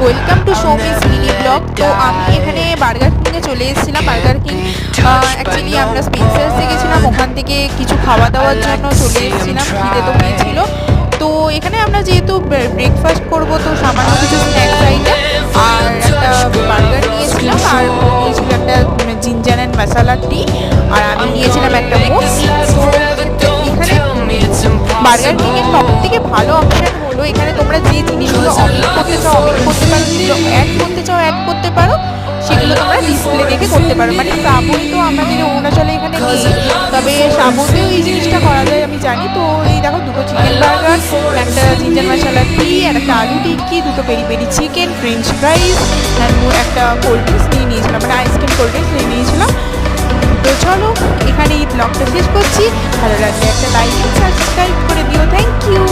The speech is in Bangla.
Welcome to Soumi's mini blog. তো আমি এখানে বার্গার কিংয়ে চলে এসেছিলাম। বার্গার কিং অ্যাকচুয়ালি আমরা স্পেন্সার্সে গেছিলাম, ওখান থেকে কিছু খাওয়া দাওয়ার জন্য চলে এসেছিলাম, খিদে তো পেয়েছিল। তো এখানে আমরা যেহেতু ব্রেকফাস্ট করবো, তো সামান্য কিছু স্ন্যাক্স আইটেম আর একটা বার্গার নিয়েছিলাম, আর নিয়েছিল একটা জিঞ্জার অ্যান্ড মশালা টি, আর আমি নিয়েছিলাম একটা মোজ। তো এখানে বার্গার কিংয়ের সব থেকে ভালো অপশান হলো এখানে তোমরা যে জিনিসগুলো অমিট করতে চাও অমিট করতে পারো, যেগুলো অ্যাড করতে চাও অ্যাড করতে পারো, সেগুলো তোমরা ডিসপ্লে দেখে করতে পারো। মানে সাবুই তো আমাদের অরুণাচলে এখানে নেই, তবে সাবুতেও এই জিনিসটা করা যায় আমি জানি। তো এই দেখো, দুটো চিকেন বার্গার, একটা জিঞ্জার মশালা টি, আর একটা আলু টিক্কি, দুটো peri peri chicken, French fries, and একটা কোল্ড ড্রিঙ্কস নিয়ে নিয়েছিলাম, মানে আইসক্রিম কোল্ড ড্রিঙ্কস নিয়ে নিয়েছিলাম। তো চলো এখানে এই ব্লগটা শেষ করছি। ভালো লাগলে একটা লাইক সাবস্ক্রাইব করে দিও। Thank you.